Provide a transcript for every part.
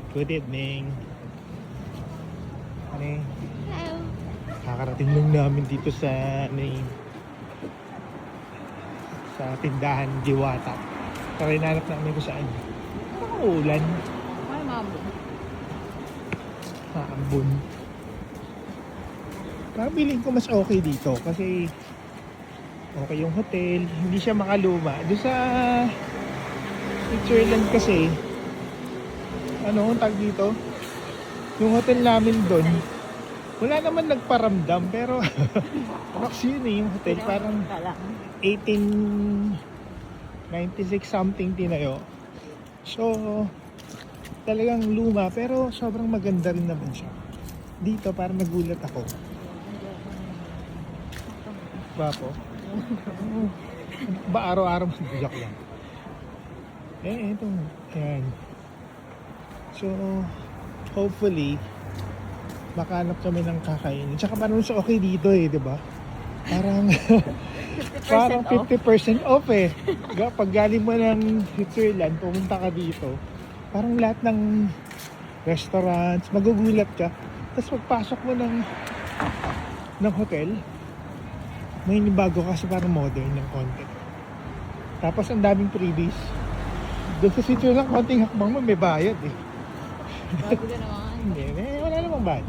Good evening. Ano eh, Hello. kakarating lang namin dito sa sa tindahan Diwata. Para hinanap namin kung saan. Ulan. Ay, mamo. Maambon. Pabiling ko mas okay dito kasi okay yung hotel, hindi siya makaluma. Doon sa Switzerland kasi, ano ang tag dito? Yung hotel namin doon, wala naman nagparamdam pero rocks yun eh, yung hotel parang 1896 something tinayo. So, talagang luma pero sobrang maganda rin naman siya. Dito parang nagulat ako. Bapo. Ba araw-araw mag-joke lang. Ito. Ayan. So, hopefully, makahanap kami ng kakainin. Tsaka parang sa okay dito eh, di ba? Parang, parang 50% off eh. Pag galing mo ng Switzerland, pumunta ka dito, parang lahat ng restaurants, magugulat ka. Tapos pagpasok mo ng hotel, may bago kasi parang modern ng konti. Tapos ang daming freebies. Doon sa Switzerland, konting hakbang mo, may bayad eh. Bago ka naman. Hindi, wala namang bayad.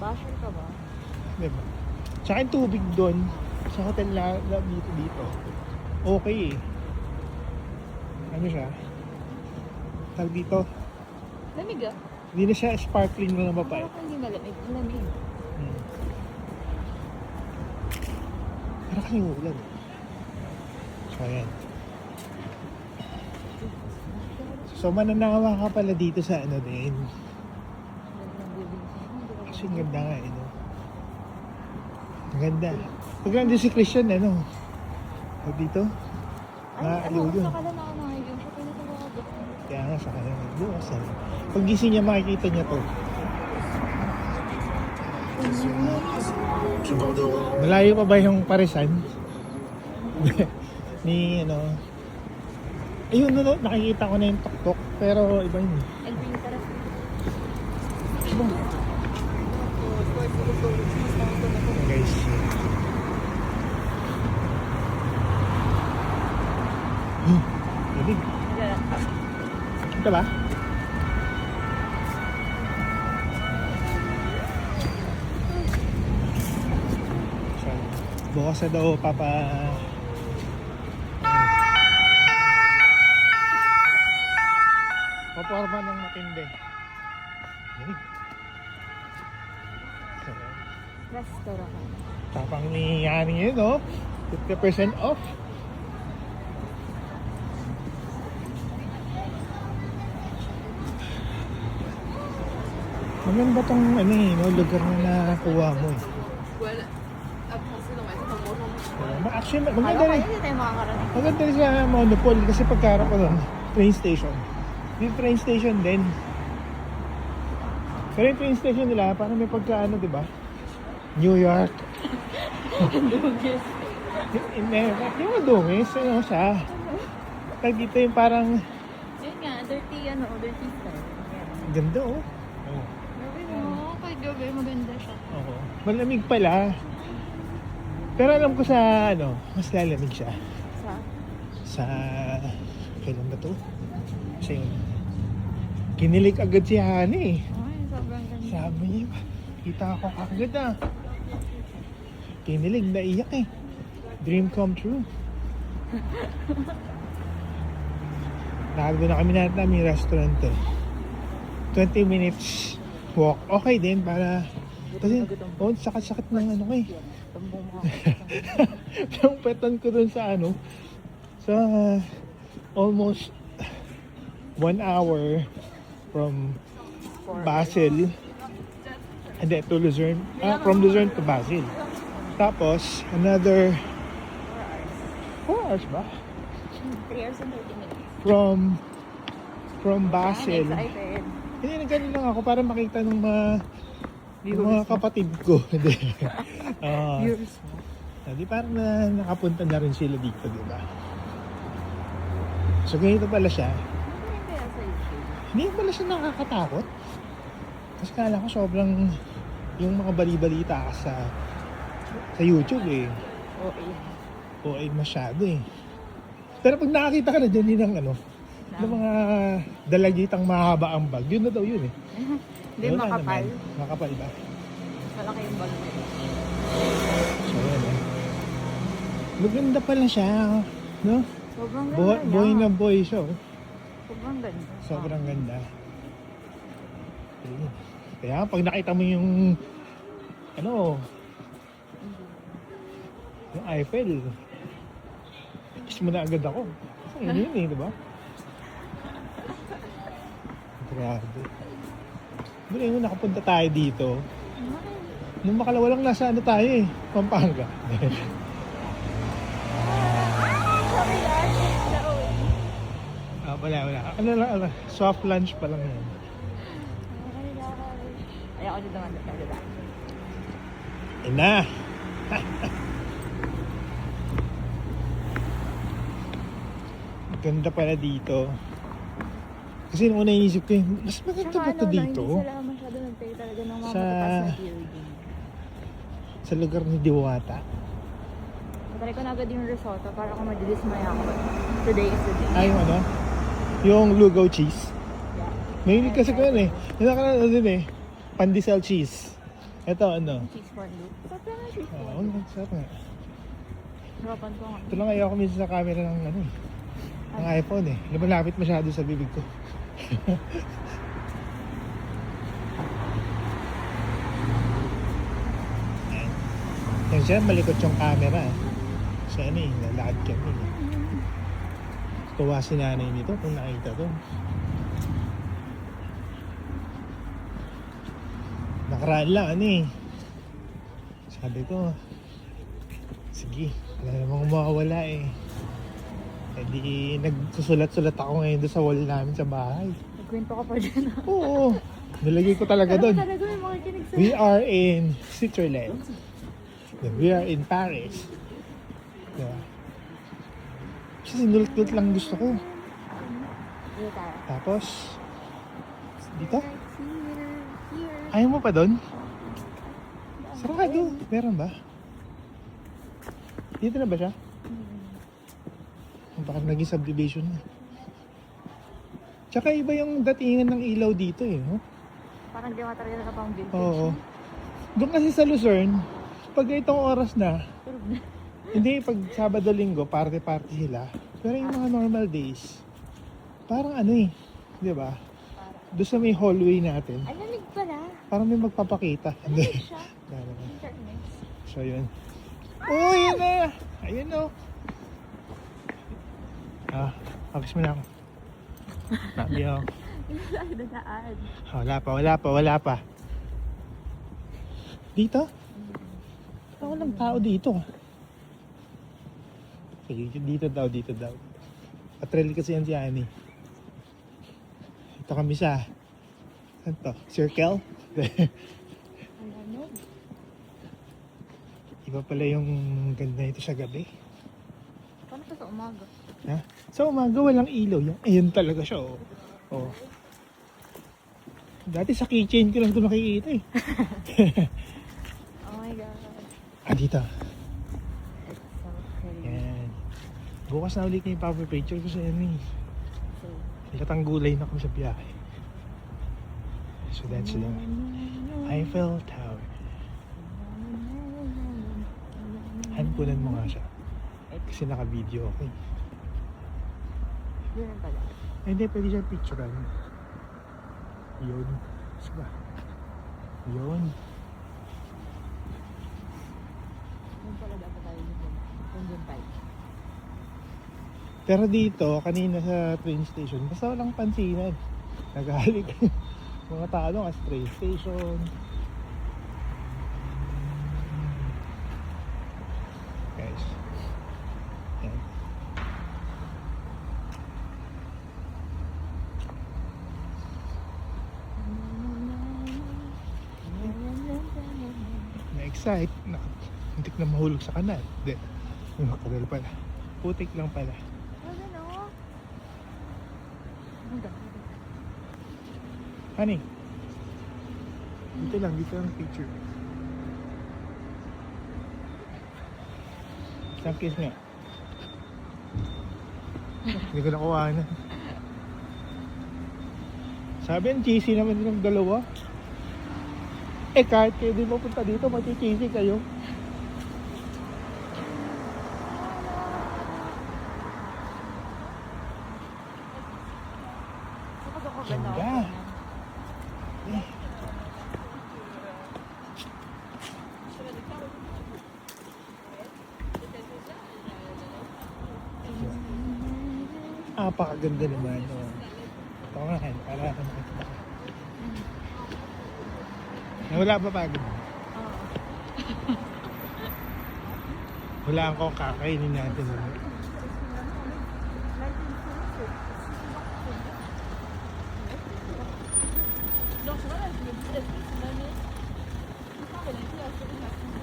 Basher ka ba? Diba? Tsaka yung tubig doon, sa hotel na dito, okay eh. Ano siya? Tawag dito, Lamig ah. hindi na siya sparkling na mapapay. Parang hindi malamig. Lamig. Parang kasing ulan. So, ayan. So, mananawa ka pala dito sa ano din. Kasi ang ganda nga eh, no? Ang ganda. Pag nandun si Christian, ano? O dito? Naaliw yun. Sa kalan ako nakikita. Siya pinatawagod. Kaya nga sa kanya. Bukasan. Pag gising niya, makikita niya to. Malayo pa ba yung Parisan? Ni ano? Ayun, no, nakikita ko na yung tuktok. Pero iba yun. Elvin, tara. Guys. Galing. Ito ba? So, bukas na daw paporma ng matindi. Galing. So, Restaurant. tapang ni Yani yun, no? 50% off. Maganda tong ano eh, no? Lugar na nakuha mo eh. Actually, maganda Kaya rin. hindi tayo makakarating. Maganda rin sa Monopol kasi pagkarap ko nun, train station. Yung train station din. Pero yung train station nila, parang may pagkaano, di ba? New York. Dugis. Yung madungis, ano siya. Tag dito yung parang, Yun nga, dirty style. ganda oh. Oh. Gabi mo, kay gabi maganda siya. Oo. Malamig pala. Pero alam ko sa ano, mas lalamig siya. Sa? Sa, kailan ba to? Kasi yun. Kinilig agad si Hani. Ay, sobrang ganda. Sabi niya, kita ako kagad ah. Kinilig, naiyak eh. Dream come true. Nakago na kami namin restaurant eh. 20 minutes walk. Okay din para, kasi, oh, sakit-sakit ng ano ko eh. Tumbong mo. Yung petan ko dun sa ano, sa almost 1 hour from Basel, and then to Luzerne, from Luzerne to Basel. Tapos, another 4 hours ba? 3 hours and 30 minutes. From Basel. I'm excited. Hindi, nagano lang ako para makita ng mga kapatid ko. Hindi. Viewers mo. Di parang nakapunta na rin sila dito, di ba? So ganito pala siya. Ano rin kaya sa YouTube? Hindi pala siya nakakatakot. Kasi kala ko sobrang yung mga bali-balita sa YouTube eh. Okay. OA masyado eh. Pero pag nakakita ka na dyan din ng ano, ng mga dalagitang mahaba ang bag, yun na daw yun eh. Hindi, Wala makapal. naman. Makapal ba? Malaki yung bag nila. So yan eh. Maganda pala siya. No? Sobrang ganda niya. Boy na boy siya. Oh. Sobrang ganda. Sobrang ganda. Ayun. Kaya pag nakita mo yung ano, yung Eiffel, kiss mo na agad ako. Ayun yun eh, di ba? Grabe. Buti mo nakapunta tayo dito. Nung makalawalang nasa ano tayo eh, Pampanga. Wala. Ano lang, soft lunch pa lang yan. Ayaw ko dito naman talaga. Ayun na. Ganda pala dito. Kasi nung una inisip ko, mas maganda ba ito dito? Hindi sila masyado nagtay talaga ng mga Sa- matatas na building. Sa lugar ni Diwata. Matry ko na agad yung risotto para kung madilismaya ako. Today is the day. Ay, yung ano? Yung lugaw cheese. Yeah. Mahilig kasi ko yan eh. Yung nakalala din eh. Pandesal cheese. Ito ano? Cheese corn loop. Sarap lang ang cheese Oo, corn loop. sarap nga. Harapan ko nga. Ito lang ayaw ko minsan sa camera ng ano eh. Ng iPhone eh. Lumalapit masyado sa bibig ko. Ayan. Yan siya, malikot yung camera. Sa ano eh, lalakad kami. Tuwa si nanay nito kung nakita to. Nakaraan lang ano eh. Sabi ko, sige, wala namang mawawala eh. Eh di nagsusulat-sulat ako ngayon doon sa wall namin sa bahay. Nagkwento ka pa dyan. Oo, nilagay ko talaga doon. Talaga may mga kinig sa... We are in Switzerland. Then we are in Paris. Diba? Kasi sinulat-sulat lang gusto ko. Dito tayo. Tapos, dito? Here. Ayaw mo pa doon? Sarado. Meron ba? Dito na ba siya? Baka naging subdivision na. Tsaka iba yung datingan ng ilaw dito eh. No? Parang di talaga ka pang vintage. Oo. Doon kasi sa Luzerne, pag itong oras na, Tulog na. hindi pag Sabado Linggo, party-party sila. Pero yung mga normal days, parang ano eh, di ba? Doon sa may hallway natin, Ay, lamig pala. parang may magpapakita. Lamig siya. Lalo na. Internet. So yun. Oh, yun na! Ayun o. Focus mo na ako. Sabi ako. Hindi tayo dadaan. Wala pa. Dito? Walang tao dito. Sige, dito daw. Patrel kasi yan si Annie. Ito kami sa, saan to? Circle? Ano? Iba pala yung ganda nito sa gabi. Paano to sa umaga? Ha? Sa umaga walang ilaw. Ayun talaga siya. Oh. Dati sa keychain ko lang ito nakikita eh. Oh my God. Dito. So pretty. Yan. Bukas na ulit yung picture ko sa yan eh. So, Ilatang gulay na kami sa biyahe. So that's the Eiffel Tower. Hanpunan mo nga siya. Kasi naka-video ako eh. Yun pala. Hindi, pwede siya picturean. Yun. Saan ba? Yun. Yun pala dapat tayo dito. Yun tayo. Pero dito, kanina sa train station, basta walang pansinan. Naghalik. Mga tao doon kasi train station. Guys. Yan. Na-excite. Hintik na mahulog sa kanal. Hindi. Yung kanal pala. Putik lang pala. Ano? Ang ganda. Honey. Dito lang picture. Isang kiss nga. Hindi ko nakuha na. Sabi ang cheesy naman yung dalawa. Eh kahit kayo din mapunta dito, mati-cheesy kayo. Kapag ako Ganda. ganda. Napakaganda naman. Oh. Ito nga, para makita ka. Wala ba pagod? Wala akong kakainin natin.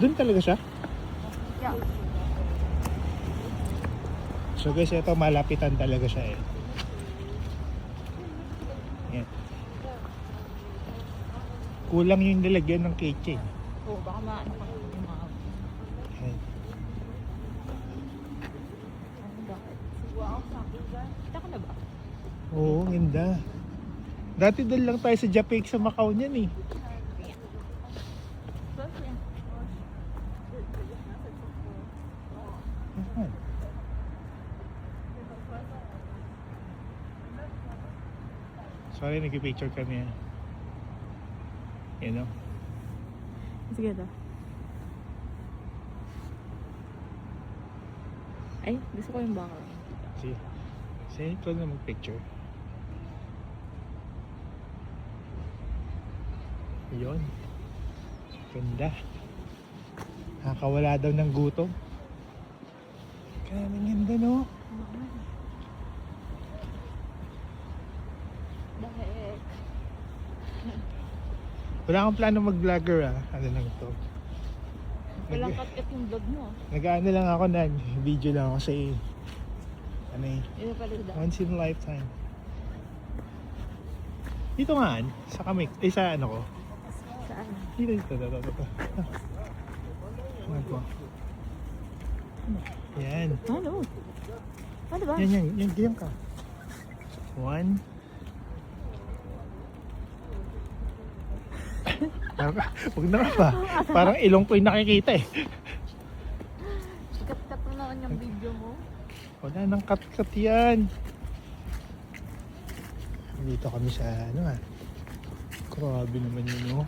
Doon talaga siya? Yeah. So guys, ito malapitan talaga siya eh. Yan. Kulang yung nilagyan ng kitchen. Oo, baka maano ka yung mga... Yan. Ano bakit? Wow, kita ko na ba? Oo, ganda. Dati doon lang tayo sa Japik sa Macau niyan eh. Ayan. Sorry, nag-picture kami. You know? Sige daw. Ay, gusto ko yung background. See? Say, ikaw na mag-picture. Yun. Ganda. Nakakawala daw ng gutom. Kaming ganda, no? Dahil... Wala akong plano mag-vlogger ah. Ano lang ito. Walang cut-cut yung vlog mo. Nag-ano lang ako na video lang ako sa ano eh. Ito pala daw. Once in a lifetime. Dito nga, sa kami, sa ano ko. Saan? Dito. Ano ko? Yan. Ano? Ano ba? Yan, ganyan ka. 1. Huwag na nga ba? Parang ilong ko yung nakikita eh. Cut-cut mo naman yung video mo. Wala nang cut-cut yan. Dito kami sa ano ah. Grabe naman yun oh.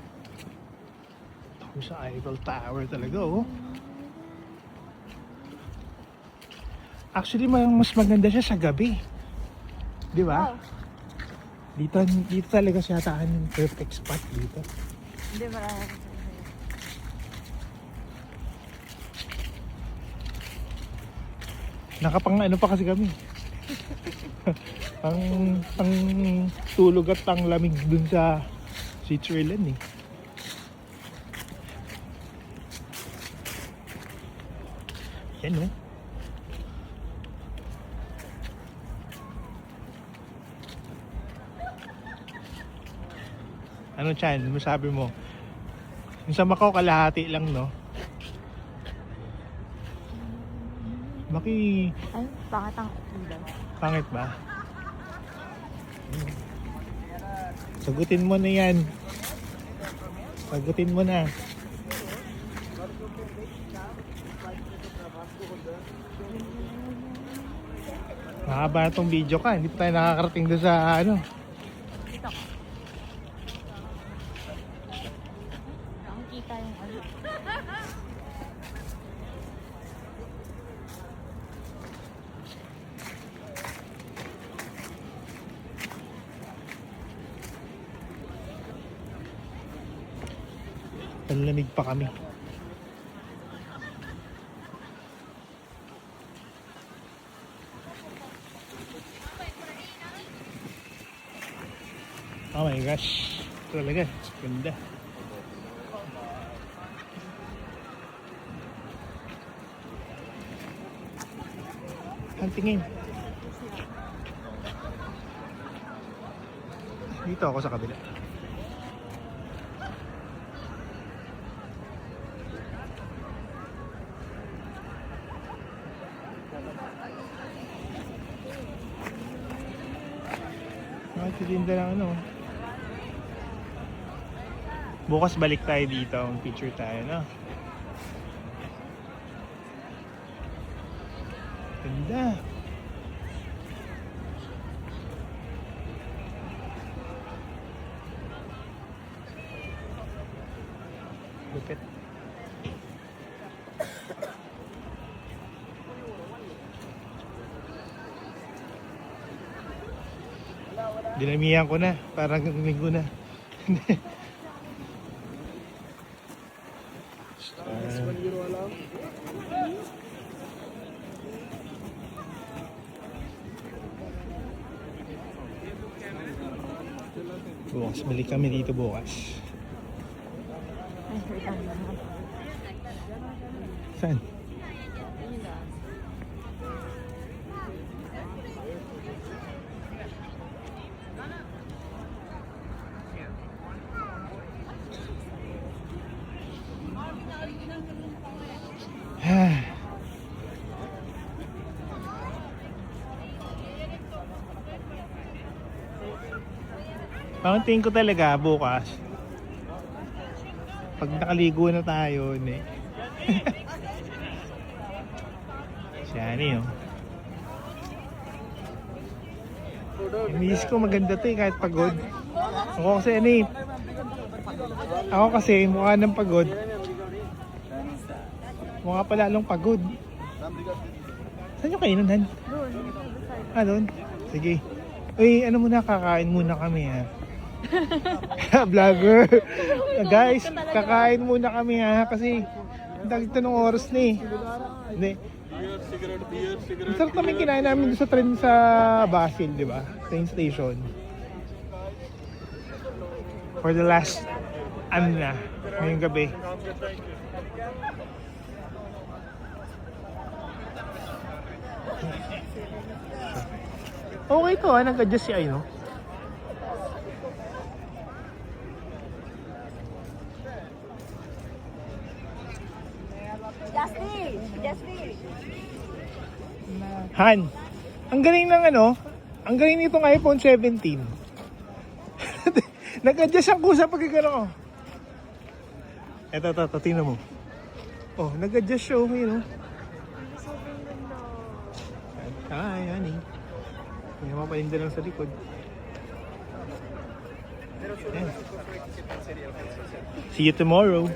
Dito kami sa Eiffel Tower talaga oh. Actually mas maganda siya sa gabi. Di ba? Wow. Dito talaga siya tahan yung perfect spot dito. Hindi, marami. Nakapang ano pa kasi kami. ang tulog at ang lamig dun sa Switzerland eh. Yan oh. Ano Chan, masabi mo? Yung sa Macau kalahati lang no? Ay, Pangit ang ulan. pangit ba? Sagutin mo na yan. Sagutin mo na. Mahaba na tong video ka. Hindi pa tayo nakakarating doon sa ano. Dito. Nakikita yung ano. Panlamig pa kami. Oh my gosh. Talaga. Ganda. Ang tingin. Dito ako sa kabila. Nagtitinda ng ano. Bukas balik tayo dito. Picture tayo, no? Ganda. Lupit. Dinamihan ko na. Parang linggo na. Bukas, balik kami dito bukas. Ay, wait lang. Saan? Ang tingin ko talaga bukas pag nakaligo na tayo eh. Siya oh. Yung misis ko maganda to kahit pagod. Ako kasi ako kasi mukha ng pagod. Mukha pa lalong pagod. Saan yung kainan? Doon. Doon? Sige. Uy, ano muna, kakain muna kami ha. Vlogger. Guys, kakain muna kami ha kasi dagito ng oras na eh. Hindi. Ang sarap namin kinain namin doon sa train sa Basil, di ba? Train station. For the last, ngayong gabi. Okay to ha, nag-adjust si Ay, no? Han, ang galing ng ang galing nitong iPhone 17. Nag-adjust ang kusa pag gano'n. Ito, tingnan mo. Oh, nag-adjust siya, yun, Hi, honey. May mapalinda lang sa likod. Ayan. See you tomorrow.